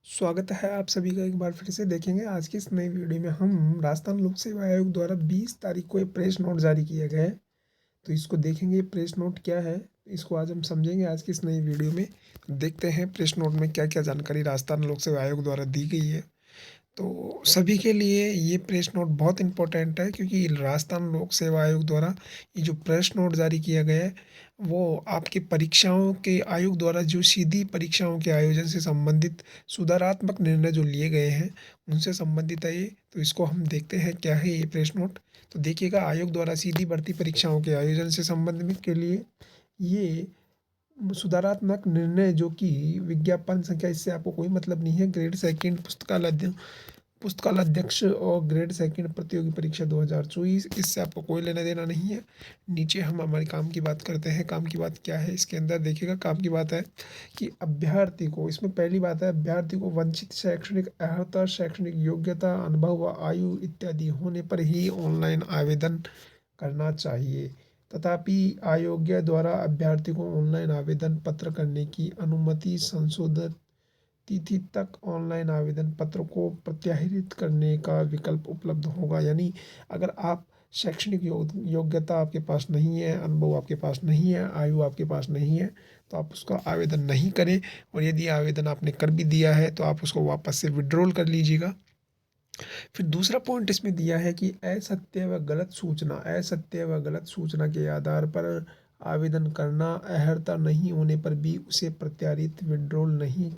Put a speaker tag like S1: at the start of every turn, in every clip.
S1: स्वागत है आप सभी का एक बार फिर से देखेंगे आज की इस नई वीडियो में हम राजस्थान लोक सेवा आयोग द्वारा 20 तारीख को एक प्रेस नोट जारी किया गया है। तो इसको देखेंगे प्रेस नोट क्या है, इसको आज हम समझेंगे आज की इस नई वीडियो में। देखते हैं प्रेस नोट में क्या क्या जानकारी राजस्थान लोक सेवा आयोग द्वारा दी गई है। तो सभी के लिए ये प्रेस नोट बहुत इम्पोर्टेंट है, क्योंकि राजस्थान लोक सेवा आयोग द्वारा ये जो प्रेस नोट जारी किया गया है वो आपकी परीक्षाओं के आयोग द्वारा जो सीधी परीक्षाओं के आयोजन से संबंधित सुधारात्मक निर्णय जो लिए गए हैं उनसे संबंधित है ये। तो इसको हम देखते हैं क्या है ये प्रेस नोट। तो देखिएगा, आयोग द्वारा सीधी भर्ती परीक्षाओं के आयोजन से संबंध में के लिए ये सुधारात्मक निर्णय जो कि विज्ञापन संख्या, इससे आपको कोई मतलब नहीं है। ग्रेड सेकंड पुस्तकालय अध्यक्ष और ग्रेड सेकंड प्रतियोगी परीक्षा 2024, इससे आपको कोई लेना देना नहीं है। नीचे हम हमारे काम की बात करते हैं। काम की बात क्या है इसके अंदर देखिएगा। काम की बात है कि अभ्यर्थी को, इसमें पहली बात है, अभ्यर्थी को वंचित शैक्षणिक अर्हता, शैक्षणिक योग्यता, अनुभव व आयु इत्यादि होने पर ही ऑनलाइन आवेदन करना चाहिए। तथापि आयोग द्वारा अभ्यर्थी को ऑनलाइन आवेदन पत्र करने की अनुमति संशोधित तिथि तक ऑनलाइन आवेदन पत्र को प्रत्याहृत करने का विकल्प उपलब्ध होगा। यानी अगर आप शैक्षणिक योग्यता आपके पास नहीं है, अनुभव आपके पास नहीं है, आयु आपके पास नहीं है, तो आप उसका आवेदन नहीं करें। और यदि आवेदन आपने कर भी दिया है तो आप उसको वापस से विड्रॉल कर लीजिएगा। फिर दूसरा पॉइंट इसमें दिया है कि असत्य व गलत सूचना के आधार पर आवेदन करना, अर्हता नहीं होने पर भी उसे प्रत्यारित विड्रॉल नहीं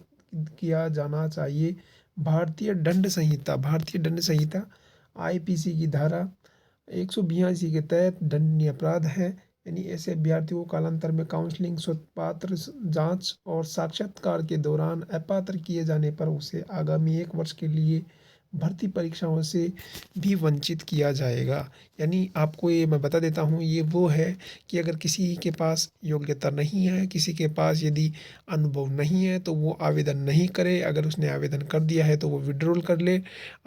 S1: किया जाना चाहिए। भारतीय दंड संहिता आईपीसी की धारा 182 के तहत दंडनीय अपराध है। यानी ऐसे अभ्यर्थी को कालांतर में काउंसलिंग, स्वपात्र जांच और साक्षात्कार के दौरान अपात्र किए जाने पर उसे आगामी 1 वर्ष के लिए भर्ती परीक्षाओं से भी वंचित किया जाएगा। यानी आपको ये मैं बता देता हूँ, ये वो है कि अगर किसी के पास योग्यता नहीं है, किसी के पास यदि अनुभव नहीं है, तो वो आवेदन नहीं करे। अगर उसने आवेदन कर दिया है तो वो विड्रॉल कर ले,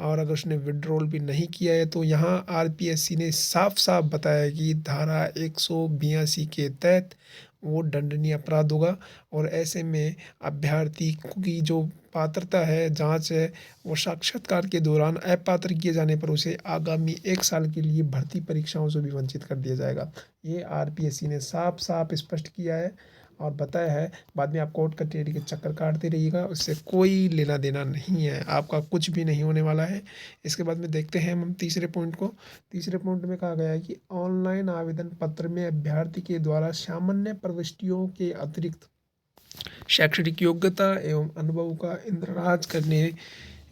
S1: और अगर उसने विड्रॉल भी नहीं किया है तो यहाँ आरपीएससी ने साफ साफ बताया कि धारा 182 के तहत वो दंडनीय अपराध होगा। और ऐसे में अभ्यर्थी की जो पात्रता है, जांच है, वो साक्षात्कार के दौरान अपात्र किए जाने पर उसे आगामी 1 साल के लिए भर्ती परीक्षाओं से भी वंचित कर दिया जाएगा। ये आरपीएससी ने साफ साफ स्पष्ट किया है और बताया है। बाद में आप कोर्ट कचहरी के चक्कर काटते रहिएगा, उससे कोई लेना देना नहीं है, आपका कुछ भी नहीं होने वाला है। इसके बाद में देखते हैं हम तीसरे पॉइंट को। तीसरे पॉइंट में कहा गया है कि ऑनलाइन आवेदन पत्र में अभ्यर्थी के द्वारा सामान्य प्रविष्टियों के अतिरिक्त शैक्षणिक योग्यता एवं अनुभव का इंद्राज करने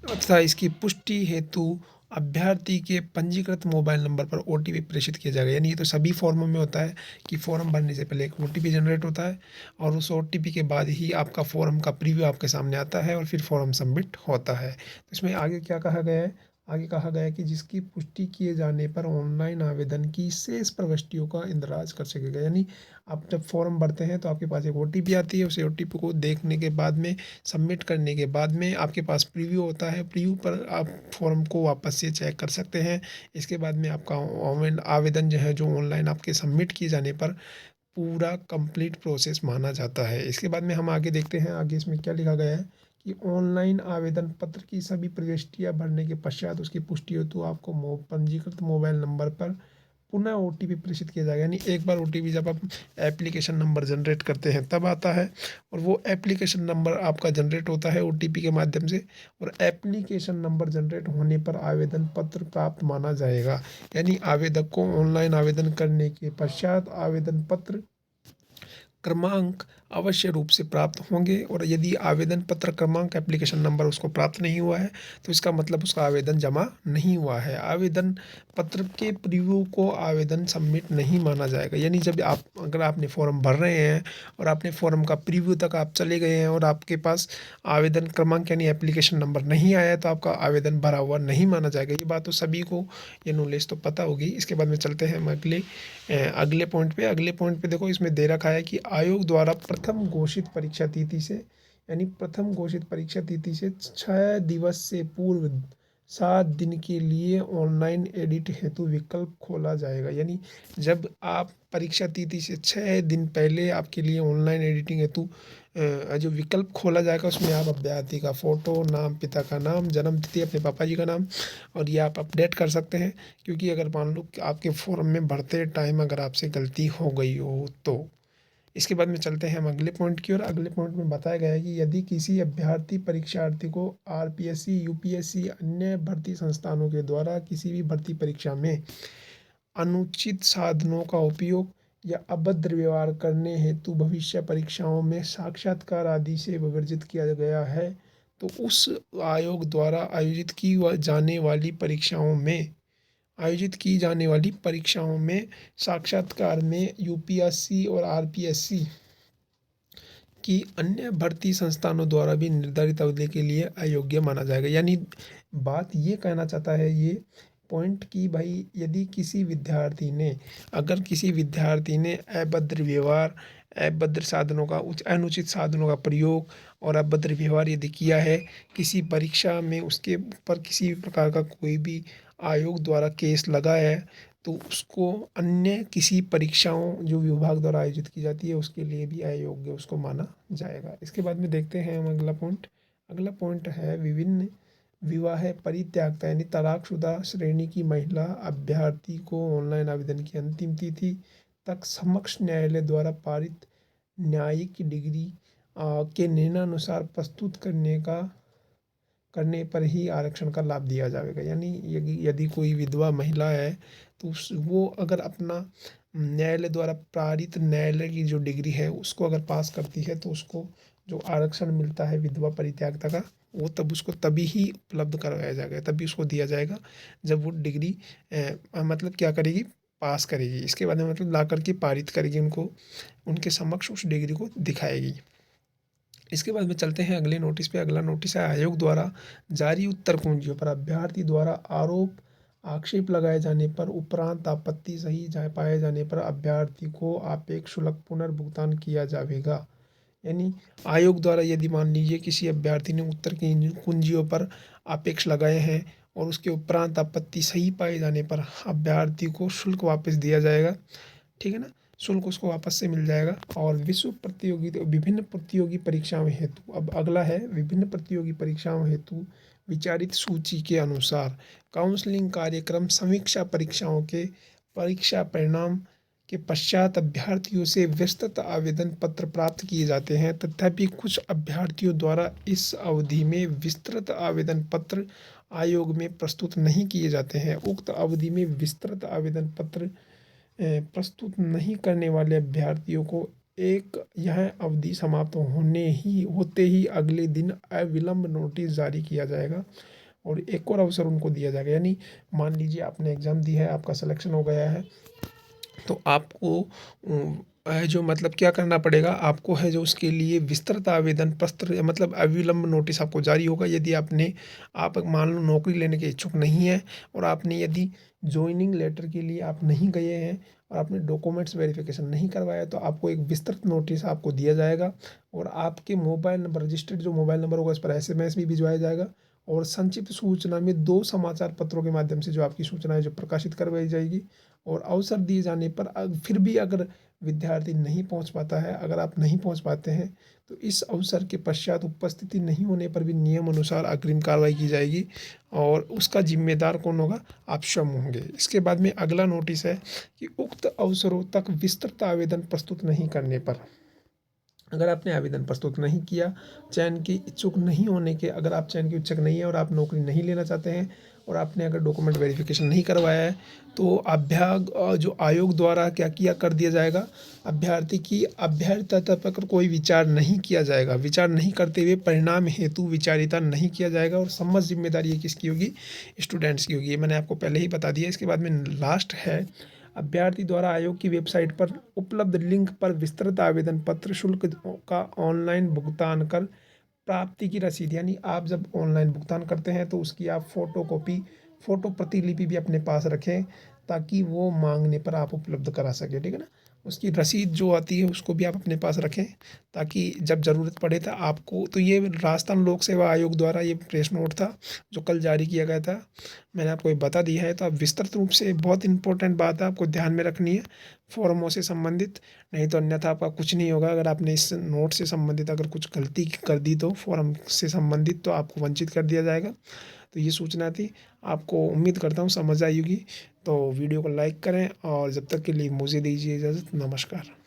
S1: तथा इसकी पुष्टि हेतु अभ्यर्थी के पंजीकृत मोबाइल नंबर पर ओटीपी प्रेषित किया जाएगा। यानी ये तो सभी फॉर्मों में होता है कि फॉर्म भरने से पहले एक ओटीपी जनरेट होता है, और उस ओटीपी के बाद ही आपका फॉर्म का प्रीव्यू आपके सामने आता है और फिर फॉर्म सबमिट होता है। तो इसमें आगे क्या कहा गया है? आगे कहा गया है कि जिसकी पुष्टि किए जाने पर ऑनलाइन आवेदन की शेष प्रविष्टियों का इंद्राज कर सकेगा। यानी आप जब फॉर्म भरते हैं तो आपके पास एक ओटीपी आती है, उस ओटीपी को देखने के बाद में, सबमिट करने के बाद में आपके पास प्रीव्यू होता है। प्रीव्यू पर आप फॉर्म को वापस से चेक कर सकते हैं। इसके बाद में आपका ऑनलाइन आवेदन जो है, जो ऑनलाइन आपके सबमिट किए जाने पर पूरा कंप्लीट प्रोसेस माना जाता है। इसके बाद में हम आगे देखते हैं, आगे इसमें क्या लिखा गया है कि ऑनलाइन आवेदन पत्र की सभी प्रविष्टियां भरने के पश्चात उसकी पुष्टि हो तो आपको पंजीकृत मोबाइल नंबर पर पुनः ओटीपी प्रेषित किया जाएगा। यानी एक बार ओटीपी जब आप एप्लीकेशन नंबर जनरेट करते हैं तब आता है, और वो एप्लीकेशन नंबर आपका जनरेट होता है ओटीपी के माध्यम से, और एप्लीकेशन नंबर जनरेट होने पर आवेदन पत्र प्राप्त माना जाएगा। यानी आवेदक को ऑनलाइन आवेदन करने के पश्चात आवेदन पत्र क्रमांक अवश्य रूप से प्राप्त होंगे। और यदि आवेदन पत्र क्रमांक एप्लीकेशन नंबर उसको प्राप्त नहीं हुआ है तो इसका मतलब उसका आवेदन जमा नहीं हुआ है। आवेदन पत्र के प्रीव्यू को आवेदन सबमिट नहीं माना जाएगा। यानी जब आप, अगर आपने फॉर्म भर रहे हैं और आपने फॉर्म का प्रीव्यू तक आप चले गए हैं और आपके पास आवेदन क्रमांक यानी एप्लीकेशन नंबर नहीं आया, तो आपका आवेदन भरा हुआ नहीं माना जाएगा। ये बात तो सभी को, ये नॉलेज तो पता होगी। इसके बाद में चलते हैं हम अगले पॉइंट पे। अगले पॉइंट पे देखो, इसमें दे रखा है कि आयोग द्वारा प्रथम घोषित परीक्षा तिथि से, यानी प्रथम घोषित परीक्षा तिथि से 6 दिवस से पूर्व 7 दिन के लिए ऑनलाइन एडिट हेतु विकल्प खोला जाएगा। यानी जब आप परीक्षा तिथि से 6 दिन पहले आपके लिए ऑनलाइन एडिटिंग हेतु जो विकल्प खोला जाएगा उसमें आप अभ्यर्थी का फ़ोटो, नाम, पिता का नाम, जन्म तिथि, अपने पापा जी का नाम और ये आप अपडेट कर सकते हैं। क्योंकि अगर मान लो कि आपके फॉर्म में भरते टाइम अगर आपसे गलती हो गई हो तो। इसके बाद में चलते हैं हम अगले पॉइंट की ओर। अगले पॉइंट में बताया गया है कि यदि किसी अभ्यर्थी परीक्षार्थी को आरपीएससी, यूपीएससी, अन्य भर्ती संस्थानों के द्वारा किसी भी भर्ती परीक्षा में अनुचित साधनों का उपयोग या अभद्र व्यवहार करने हेतु भविष्य परीक्षाओं में साक्षात्कार आदि से वर्जित किया गया है, तो उस आयोग द्वारा आयोजित की जाने वाली परीक्षाओं में साक्षात्कार में यूपीएससी और आरपीएससी की अन्य भर्ती संस्थानों द्वारा भी निर्धारित अवधि के लिए अयोग्य माना जाएगा। यानी बात ये कहना चाहता है ये पॉइंट कि भाई यदि किसी विद्यार्थी ने अभद्र व्यवहार, अभद्र साधनों का अनुचित साधनों का प्रयोग और अभद्र व्यवहार यदि किया है किसी परीक्षा में, उसके ऊपर किसी प्रकार का कोई भी आयोग द्वारा केस लगा है, तो उसको अन्य किसी परीक्षाओं जो विभाग द्वारा आयोजित की जाती है उसके लिए भी अयोग्य उसको माना जाएगा। इसके बाद में देखते हैं हम अगला पॉइंट। अगला पॉइंट है विभिन्न विवाह परित्यागता, यानी तलाकशुदा श्रेणी की महिला अभ्यर्थी को ऑनलाइन आवेदन की अंतिम तिथि तक समक्ष न्यायालय द्वारा पारित न्यायिक डिग्री के निर्णयानुसार प्रस्तुत करने पर ही आरक्षण का लाभ दिया जाएगा। यानी यदि कोई विधवा महिला है तो वो अगर अपना न्यायालय द्वारा पारित न्यायालय की जो डिग्री है उसको अगर पास करती है तो उसको जो आरक्षण मिलता है विधवा परित्यागता का, वो तब उसको तभी ही उपलब्ध करवाया जाएगा, तभी उसको दिया जाएगा जब वो डिग्री मतलब क्या करेगी, पास करेगी। इसके बाद में मतलब ला करके पारित करेगी, उनके समक्ष उस डिग्री को दिखाएगी। इसके बाद में चलते हैं अगले नोटिस पे। अगला नोटिस है आयोग द्वारा जारी उत्तर कुंजियों पर अभ्यर्थी द्वारा आरोप आक्षेप लगाए जाने पर उपरांत आपत्ति सही पाए जाने पर अभ्यर्थी को आपेक्ष शुल्क पुनर्भुगतान किया जाएगा। यानी आयोग द्वारा यदि मान लीजिए किसी अभ्यर्थी ने उत्तर कुंजियों पर आपेक्ष लगाए हैं और उसके उपरांत आपत्ति सही पाए जाने पर अभ्यर्थी को शुल्क वापस दिया जाएगा, ठीक है ना, शुल्क उसको वापस से मिल जाएगा। और विभिन्न प्रतियोगी परीक्षाओं हेतु, अब अगला है विभिन्न प्रतियोगी परीक्षाओं हेतु विचारित सूची के अनुसार काउंसलिंग कार्यक्रम समीक्षा परीक्षाओं के परीक्षा परिणाम के पश्चात अभ्यर्थियों से विस्तृत आवेदन पत्र प्राप्त किए जाते हैं। तथापि कुछ अभ्यर्थियों द्वारा इस अवधि में विस्तृत आवेदन पत्र आयोग में प्रस्तुत नहीं किए जाते हैं। उक्त अवधि में विस्तृत आवेदन पत्र प्रस्तुत नहीं करने वाले अभ्यर्थियों को यह अवधि समाप्त होते ही अगले दिन अविलंब नोटिस जारी किया जाएगा और एक और अवसर उनको दिया जाएगा। यानी मान लीजिए आपने एग्ज़ाम दी है, आपका सिलेक्शन हो गया है, तो आपको जो मतलब क्या करना पड़ेगा, आपको है जो उसके लिए विस्तृत आवेदन पत्र मतलब अविलंब नोटिस आपको जारी होगा। यदि आप मान लो नौकरी लेने के इच्छुक नहीं है और आपने यदि ज्वाइनिंग लेटर के लिए आप नहीं गए हैं और आपने डॉक्यूमेंट्स वेरिफिकेशन नहीं करवाया, तो आपको एक विस्तृत नोटिस आपको दिया जाएगा और आपके मोबाइल नंबर, रजिस्टर्ड जो मोबाइल नंबर होगा, इस पर एसएमएस भी भिजवाया जाएगा और संक्षिप्त सूचना में 2 समाचार पत्रों के माध्यम से जो आपकी सूचना है जो प्रकाशित करवाई जाएगी। और अवसर दिए जाने पर फिर भी अगर विद्यार्थी नहीं पहुंच पाता है, अगर आप नहीं पहुंच पाते हैं, तो इस अवसर के पश्चात उपस्थिति नहीं होने पर भी नियम अनुसार अग्रिम कार्रवाई की जाएगी और उसका जिम्मेदार कौन होगा, आप स्वयं होंगे। इसके बाद में अगला नोटिस है कि उक्त अवसरों तक विस्तृत आवेदन प्रस्तुत नहीं करने पर, अगर आपने आवेदन प्रस्तुत नहीं किया, चयन के इच्छुक नहीं होने के, अगर आप चयन के इच्छुक नहीं है और आप नौकरी नहीं लेना चाहते हैं और आपने अगर डॉक्यूमेंट वेरिफिकेशन नहीं करवाया है, तो जो आयोग द्वारा क्या किया कर दिया जाएगा, अभ्यर्थी की अभ्यर्थता पर कोई विचार नहीं किया जाएगा। विचार नहीं करते हुए परिणाम हेतु विचारिता नहीं किया जाएगा और समस्त जिम्मेदारी ये किसकी होगी, स्टूडेंट्स की होगी। ये मैंने आपको पहले ही बता दिया। इसके बाद में लास्ट है अभ्यर्थी द्वारा आयोग की वेबसाइट पर उपलब्ध लिंक पर विस्तृत आवेदन पत्र शुल्क का ऑनलाइन भुगतान कर प्राप्ति की रसीद, यानी आप जब ऑनलाइन भुगतान करते हैं तो उसकी आप फोटो प्रतिलिपि भी अपने पास रखें ताकि वो मांगने पर आप उपलब्ध करा सकें, ठीक है ना। उसकी रसीद जो आती है उसको भी आप अपने पास रखें ताकि जब ज़रूरत पड़े था आपको। तो ये राजस्थान लोक सेवा आयोग द्वारा ये प्रेस नोट था जो कल जारी किया गया था, मैंने आपको ये बता दिया है। तो आप विस्तृत रूप से, बहुत इंपॉर्टेंट बात है, आपको ध्यान में रखनी है। फॉर्मों से संबंधित, नहीं तो अन्यथा आपका कुछ नहीं होगा। अगर आपने इस नोट से संबंधित अगर कुछ गलती कर दी तो फॉर्म से संबंधित तो आपको वंचित कर दिया जाएगा। तो ये सूचना थी, आपको उम्मीद करता हूँ समझ आई होगी। तो वीडियो को लाइक करें और जब तक के लिए मुझे दीजिए इजाज़त। नमस्कार।